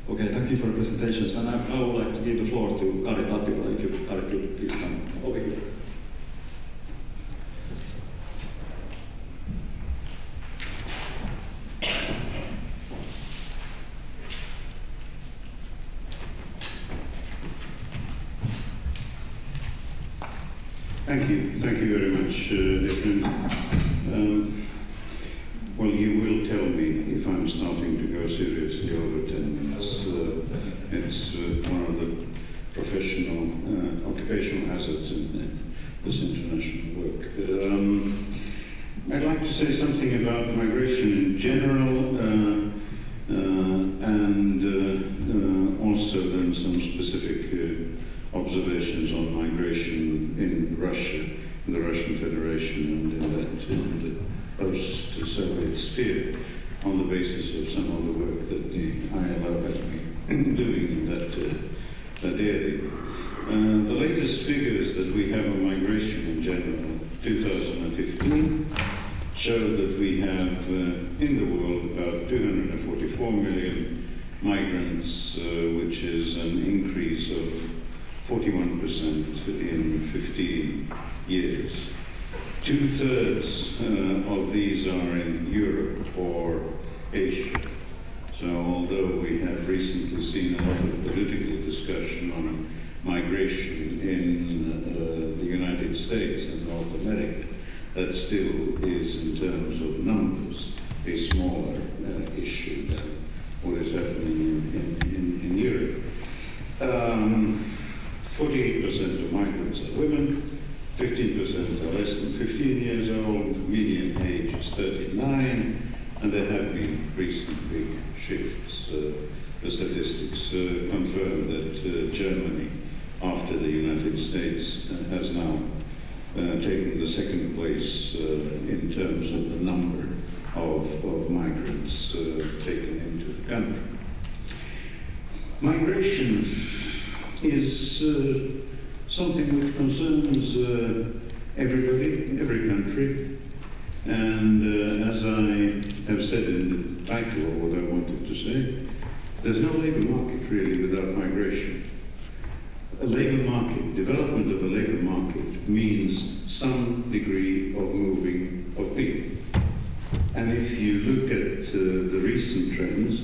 Okay, thank you for the presentations. And I would like to give the floor to Kari Tapila. If you, Kari, could please come over here. Thank you very much, Declan. Well, you will tell me if I'm starting to go seriously over 10 minutes. It's one of the professional, occupational hazards in this international work. I'd like to say something about migration in general, and also then some specific observations on migration in Russia, in the Russian Federation, and in the post-Soviet sphere, on the basis of some of the work that the ILO has been doing in that area. The latest figures that we have on migration in general, 2015, show that we have in the world about 244 million migrants, which is an increase of 41% in 15 years. 2/3 of these are in Europe or Asia. So although we have recently seen a lot of political discussion on migration in the United States and North America, that still is, in terms of numbers, a smaller issue than what is happening in Europe. 48% of migrants are women, 15% are less than 15 years old, median age is 39, and there have been recent big shifts. The statistics confirm that Germany, after the United States, has now taken the second place in terms of the number of migrants taken into the country. Migration is something which concerns everybody, every country, and as I have said in the title of what I wanted to say, there's no labour market really without migration. A labour market, development of a labour market, means some degree of moving of people. And if you look at the recent trends,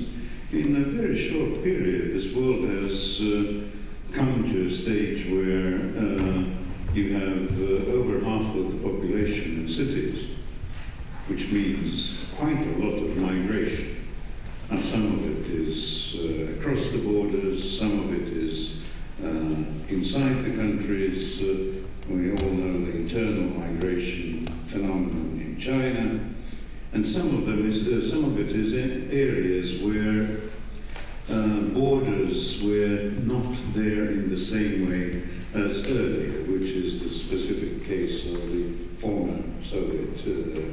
in a very short period, this world has come to a stage where you have over half of the population in cities, which means quite a lot of migration. Now, some of it is across the borders, some of it is inside the countries. We all know the internal migration phenomenon in China, and some of it is in areas where borders were not there in the same way as earlier, which is the specific case of the former Soviet era.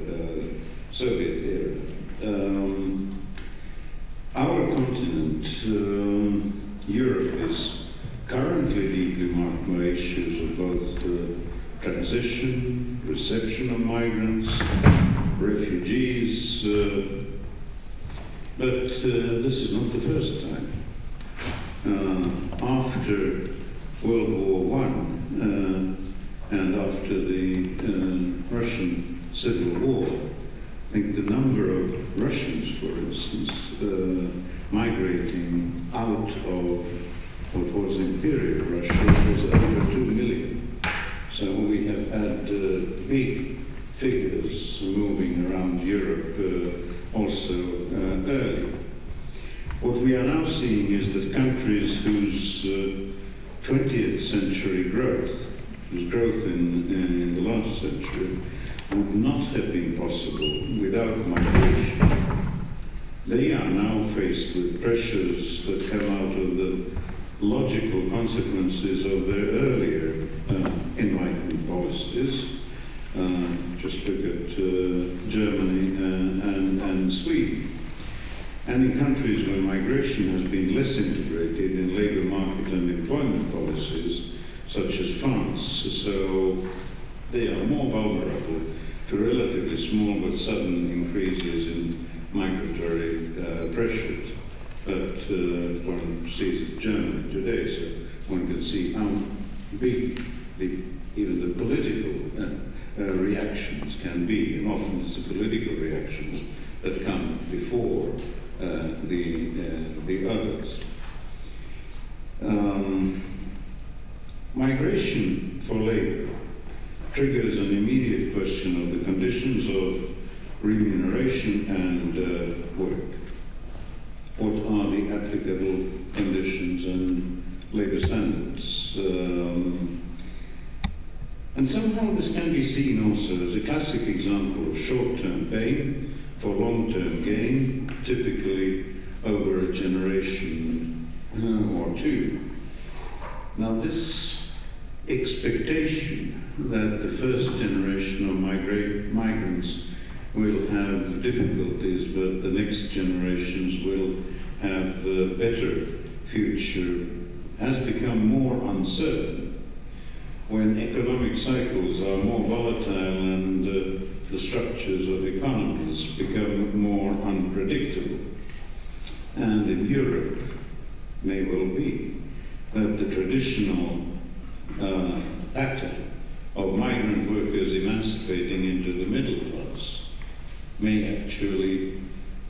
Our continent, Europe, is currently deeply marked by issues of both transition, reception of migrants, refugees, but this is not the first time. After World War I and after the Russian Civil War, I think the number of Russians, for instance, migrating out of what was Imperial Russia was over 2 million. So we have had big figures moving around Europe also early. What we are now seeing is that countries whose 20th century growth, whose growth in the last century, would not have been possible without migration, they are now faced with pressures that come out of the logical consequences of their earlier Enlightenment policies. Just look at Germany and Sweden. And in countries where migration has been less integrated in labour market and employment policies, such as France, so they are more vulnerable to relatively small but sudden increases in migratory pressures. but one sees Germany today, so one can see how big even the political reactions can be, and often it's the political reactions that come before the others. Migration for labour triggers an immediate question of the conditions of remuneration and work. What are the applicable conditions and labour standards? And somehow this can be seen also as a classic example of short-term pain for long-term gain, typically over a generation or two. Now this expectation that the first generation of migrants will have difficulties, but the next generations will have a better future, has become more uncertain when economic cycles are more volatile and the structures of economies become more unpredictable. And in Europe, may well be that the traditional pattern of migrant workers emancipating into the middle class may actually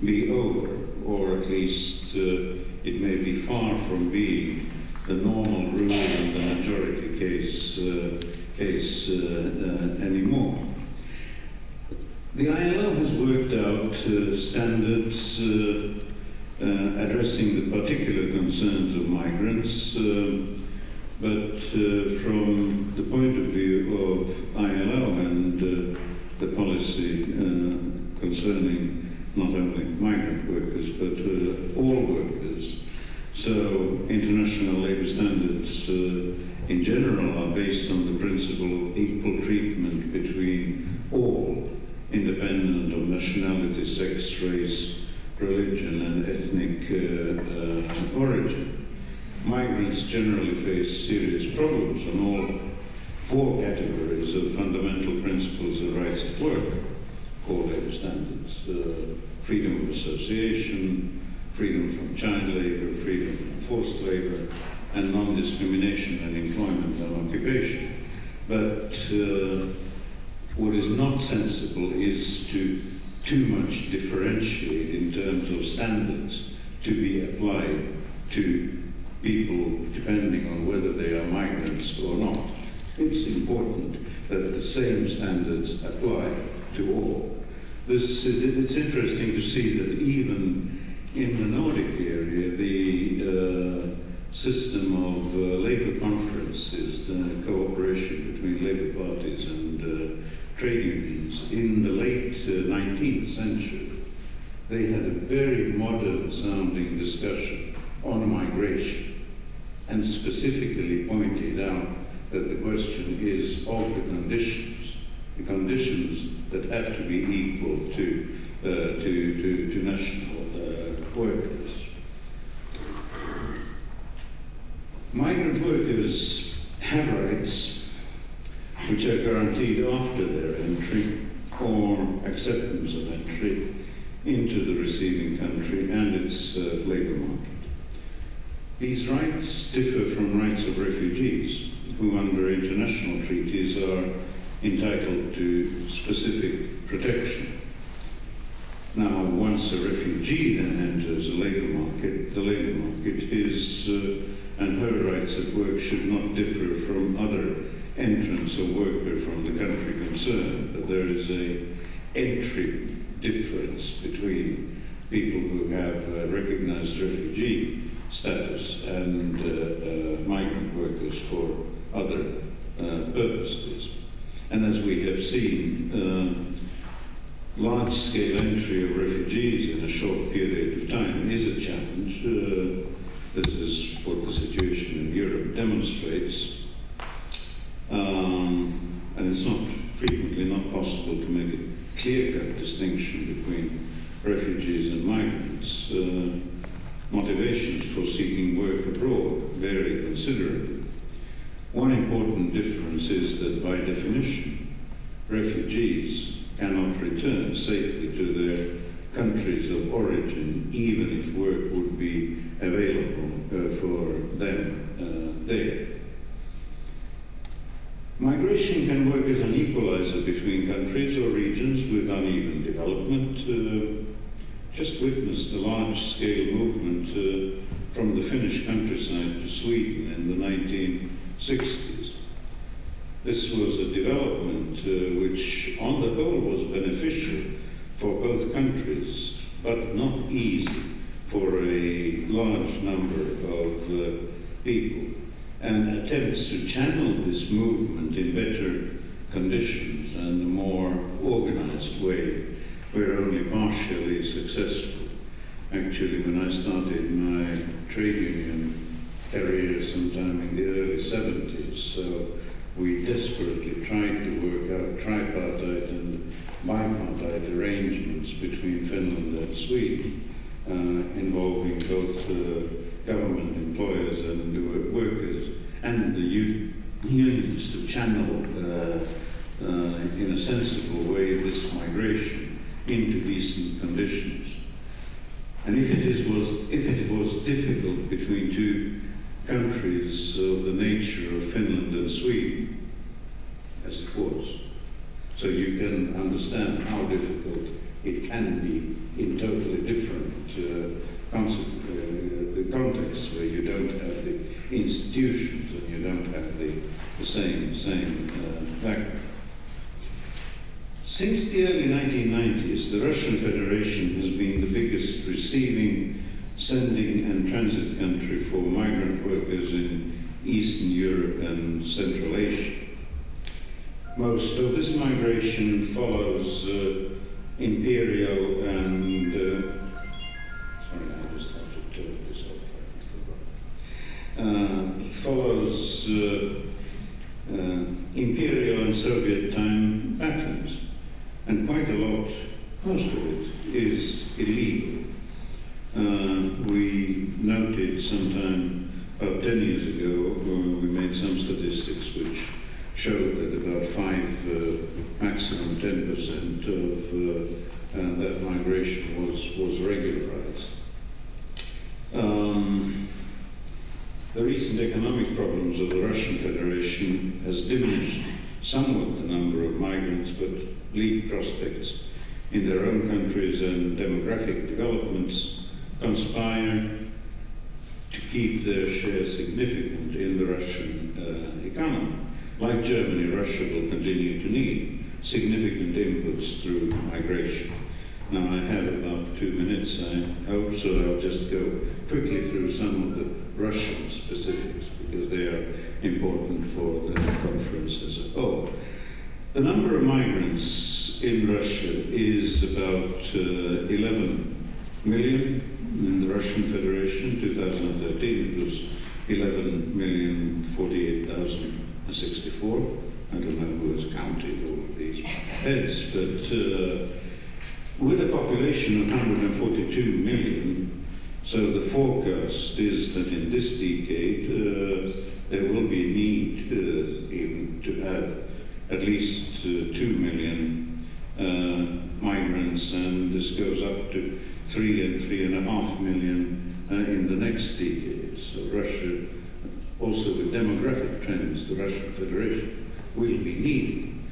be over, or at least it may be far from being the normal rule and the majority case anymore. The ILO has worked out standards addressing the particular concerns of migrants, but from the point of view of ILO and the policy concerning not only migrant workers but all workers. So international labour standards in general are based on the principle of equal treatment between all, independent of nationality, sex, race, religion and ethnic origin. Migrants generally face serious problems on all four categories of fundamental principles of rights at work, core labour standards, freedom of association, freedom from child labour, freedom from forced labour, and non-discrimination in employment and occupation. But what is not sensible is to too much differentiate in terms of standards to be applied to people depending on whether they are migrants or not. It's important that the same standards apply to all. It's interesting to see that even in the Nordic area, the system of labour conferences, the cooperation between labour parties and trade unions, in the late 19th century, they had a very modern-sounding discussion on migration and specifically pointed out that the question is of the conditions that have to be equal to national workers. Migrant workers have rights which are guaranteed after their entry or acceptance of entry into the receiving country and its labour market. These rights differ from rights of refugees, who under international treaties are entitled to specific protection. Now, once a refugee then enters the labour market is, and her rights at work should not differ from other entrants or worker from the country concerned, but there is an entry difference between people who have recognized refugee status and migrant workers for other purposes. And as we have seen, large-scale entry of refugees in a short period of time is a challenge. This is what the situation in Europe demonstrates. And it's not frequently not possible to make a clear-cut distinction between refugees and migrants. Motivations for seeking work abroad vary considerably. One important difference is that by definition, refugees cannot return safely to their countries of origin, even if work would be available for them there. Migration can work as an equalizer between countries or regions with uneven development. Just witnessed a large-scale movement from the Finnish countryside to Sweden in the 1960s. This was a development which, on the whole, was beneficial for both countries, but not easy for a large number of people. And attempts to channel this movement in better conditions and a more organized way were only partially successful. Actually, when I started my trade union career sometime in the early 70s, so we desperately tried to work out tripartite and bipartite arrangements between Finland and Sweden, involving both government employers and workers, and the unions to channel in a sensible way this migration into decent conditions. And if it was difficult between two countries of the nature of Finland and Sweden, as it was, so you can understand how difficult it can be in totally different contexts where you don't have the institutions and you don't have the same background. Since the early 1990s, the Russian Federation has been the biggest receiving, sending and transit country for migrant workers in Eastern Europe and Central Asia. Most of this migration follows imperial and sorry, I just have to turn this off. Follows imperial and Soviet time patterns, and quite a lot, most of it, is illegal. We noted sometime about 10 years ago, we made some statistics which showed that about maximum 10% of that migration was regularized. The recent economic problems of the Russian Federation has diminished somewhat the number of migrants, but bleak prospects in their own countries and demographic developments conspire to keep their share significant in the Russian economy. Like Germany, Russia will continue to need significant inputs through migration. Now I have about 2 minutes, I hope, so I'll just go quickly through some of the Russian specifics because they are important for the conference as a whole. The number of migrants in Russia is about 11 million in the Russian Federation. 2013 it was 11,048,064. I don't know who has counted all of these heads, but with a population of 142 million, so the forecast is that in this decade there will be a need even to add at least 2 million migrants, and this goes up to 3 and 3.5 million in the next decade. So Russia, also with demographic trends, the Russian Federation will be needing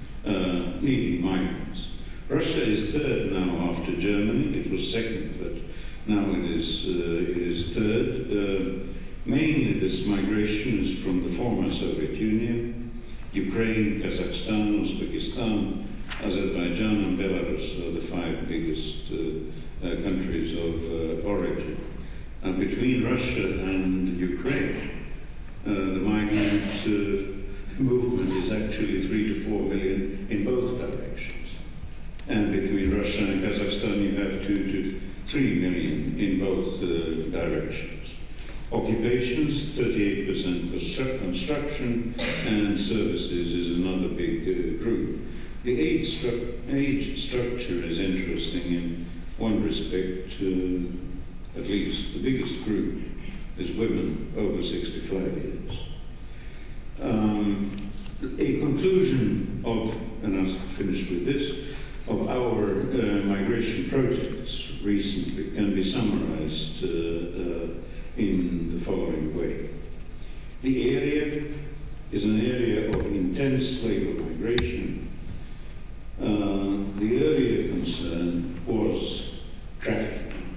migrants. Russia is third now after Germany. It was second, but now it is third. Mainly this migration is from the former Soviet Union. Ukraine, Kazakhstan, Uzbekistan, Azerbaijan and Belarus are the 5 biggest countries of origin. Between Russia and Ukraine, the migrant movement is actually 3 to 4 million in both directions. And between Russia and Kazakhstan, you have 2 to 3 million in both directions. Occupations, 38% construction, and services is another big group. The age structure is interesting in one respect, at least. The biggest group is women over 65 years. A conclusion of, and I'll finish with this, of our migration projects recently can be summarized in The area is an area of intense labour migration. The earlier concern was trafficking,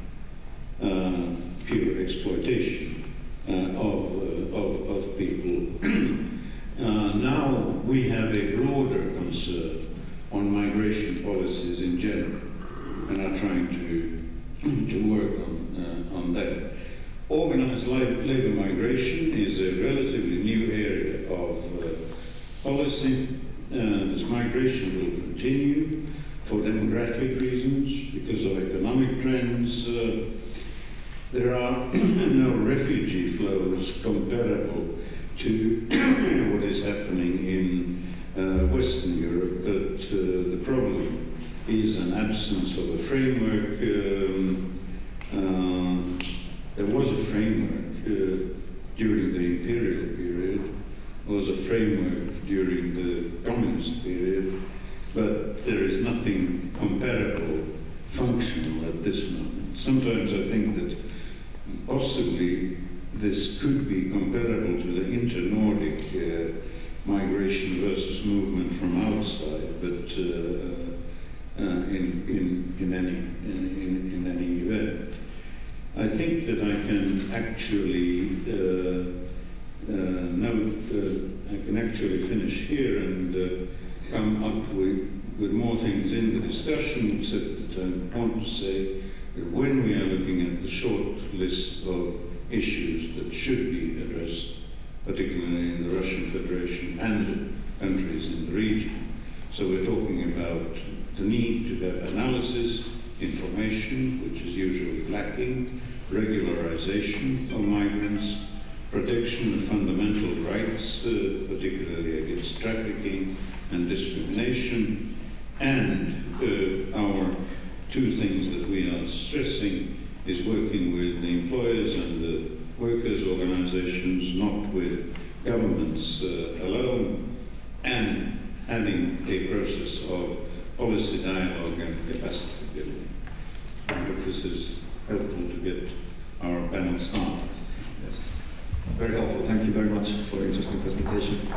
pure exploitation of people. Now we have a broader concern on migration policies in general, and are trying to work on that. Organised labour migration is a relatively new area of policy. This migration will continue for demographic reasons, because of economic trends. There are no refugee flows comparable to what is happening in Western Europe, but the problem is an absence of a framework. There was a framework during the imperial period, there was a framework during the communist period, but there is nothing comparable, functional at this moment. Sometimes I think that possibly this could be comparable to the inter-Nordic migration versus movement from outside, but in any event, I think that I can actually I can actually finish here and come up with more things in the discussion, except that I want to say that when we are looking at the short list of issues that should be addressed, particularly in the Russian Federation and countries in the region, so we're talking about the need to have analysis, information, which is usually lacking, regularization of migrants, protection of fundamental rights, particularly against trafficking and discrimination, and our two things that we are stressing is working with the employers and the workers' organizations, not with governments alone, and having a process of policy dialogue and capacity building. I hope this is helpful to get our panel started. Yes, very helpful. Thank you very much for the interesting presentation.